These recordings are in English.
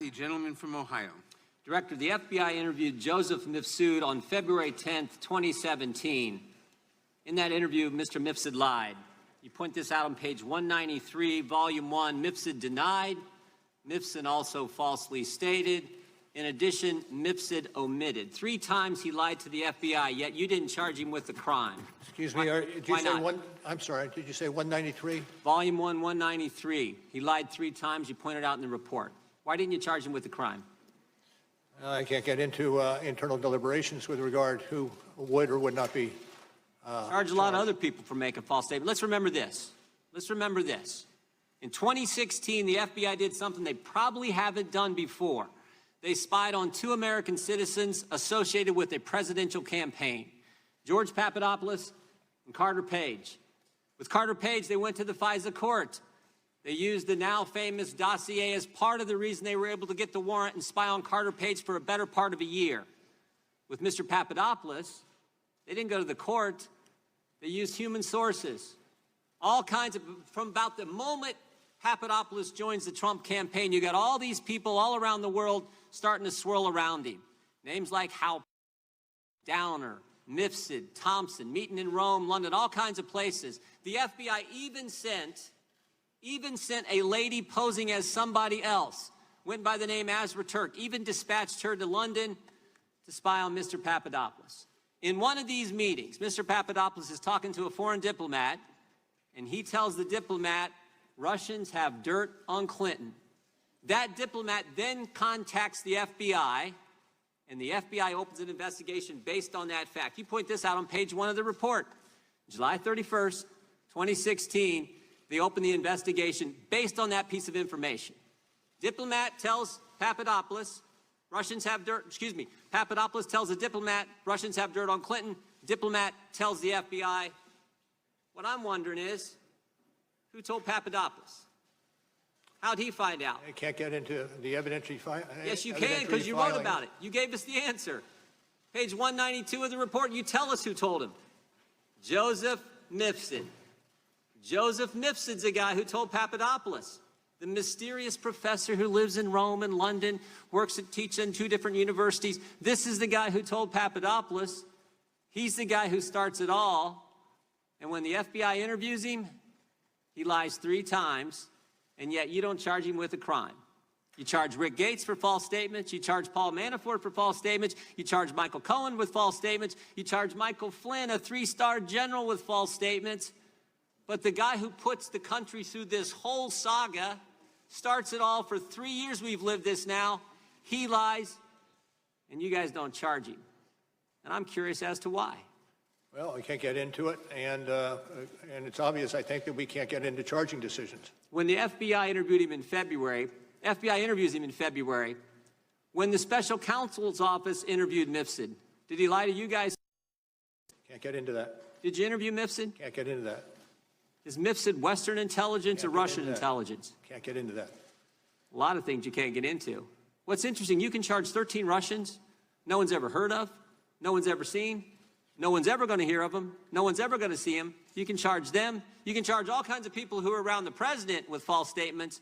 The gentleman from Ohio. Director, the FBI interviewed Joseph Mifsud on February 10th, 2017. In that interview, Mr. Mifsud lied. You point this out on page 193, volume 1. Mifsud denied. Mifsud also falsely stated. In addition, Mifsud omitted. 3 times he lied to the FBI, yet you didn't charge him with the crime. Excuse me, did you say one? I'm sorry, did you say 193? Volume 1, 193. He lied 3 times. You pointed out in the report. Why didn't you charge him with the crime? I can't get into internal deliberations with regard who would or would not be charged a lot of other people for making a false statement. Let's remember this. Let's remember this. In 2016, the FBI did something they probably haven't done before. They spied on 2 American citizens associated with a presidential campaign, George Papadopoulos and Carter Page. With Carter Page, they went to the FISA court. They used the now famous dossier as part of the reason they were able to get the warrant and spy on Carter Page for a better part of a year. With Mr. Papadopoulos, they didn't go to the court. They used human sources. All kinds of, from about the moment Papadopoulos joins the Trump campaign, you got all these people all around the world starting to swirl around him. Names like Hal, Downer, Mifsud, Thompson, meeting in Rome, London, all kinds of places. The FBI even sent a lady posing as somebody else, went by the name Azra Turk, even dispatched her to London to spy on Mr. Papadopoulos. In one of these meetings, Mr. Papadopoulos is talking to a foreign diplomat, and he tells the diplomat, Russians have dirt on Clinton. That diplomat then contacts the FBI, and the FBI opens an investigation based on that fact. You point this out on page 1 of the report. July 31st, 2016, they open the investigation based on that piece of information. Diplomat tells Papadopoulos, Papadopoulos tells the diplomat, Russians have dirt on Clinton. Diplomat tells the FBI. What I'm wondering is, who told Papadopoulos? How'd he find out? I can't get into the evidentiary file. Yes, you can, because you wrote about it. You gave us the answer. Page 192 of the report, you tell us who told him. Joseph Mifsud. Joseph Mifsud's the guy who told Papadopoulos, the mysterious professor who lives in Rome and London, teaches in 2 different universities. This is the guy who told Papadopoulos. He's the guy who starts it all. And when the FBI interviews him, he lies 3 times, and yet you don't charge him with a crime. You charge Rick Gates for false statements. You charge Paul Manafort for false statements. You charge Michael Cohen with false statements. You charge Michael Flynn, a 3-star general, with false statements. But the guy who puts the country through this whole saga, starts it all for 3 years we've lived this now, he lies, and you guys don't charge him. And I'm curious as to why. Well, I can't get into it, and it's obvious, I think, that we can't get into charging decisions. When the FBI interviewed him in February, FBI interviews him in February, when the special counsel's office interviewed Mifsud, did he lie to you guys? Can't get into that. Did you interview Mifsud? Can't get into that. Is Mifsud Western intelligence or Russian intelligence? Can't get into that. A lot of things you can't get into. What's interesting, you can charge 13 Russians no one's ever heard of, no one's ever seen, no one's ever going to hear of them, no one's ever going to see them. You can charge them. You can charge all kinds of people who are around the president with false statements.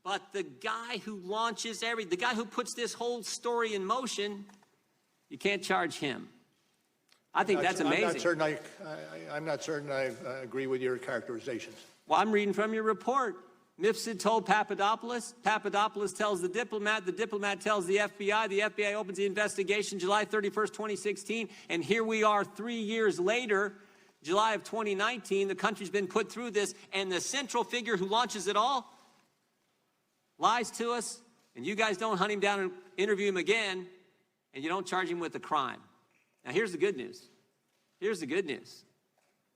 But the guy who launches the guy who puts this whole story in motion, you can't charge him. I think that's amazing. I'm not certain I agree with your characterizations. Well, I'm reading from your report. Mifsud told Papadopoulos. Papadopoulos tells the diplomat tells the FBI opens the investigation July 31st, 2016, and here we are 3 years later, July of 2019, the country's been put through this, and the central figure who launches it all lies to us, and you guys don't hunt him down and interview him again, and you don't charge him with a crime. Now, here's the good news. Here's the good news.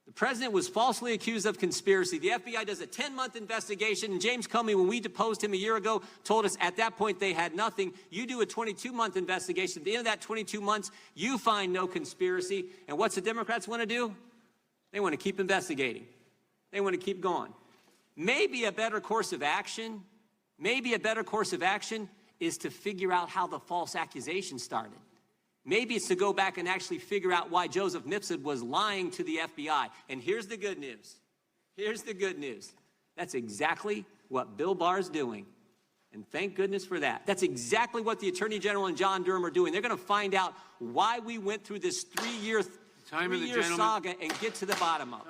The president was falsely accused of conspiracy. The FBI does a 10-month investigation, and James Comey, when we deposed him a year ago, told us at that point they had nothing. You do a 22-month investigation. At the end of that 22 months, you find no conspiracy. And what's the Democrats want to do? They want to keep investigating. They want to keep going. Maybe a better course of action is to figure out how the false accusation started. Maybe it's to go back and actually figure out why Joseph Mifsud was lying to the FBI. And here's the good news. Here's the good news. That's exactly what Bill Barr's doing. And thank goodness for that. That's exactly what the Attorney General and John Durham are doing. They're going to find out why we went through this three-year Time of the saga gentleman. and get to the bottom of it.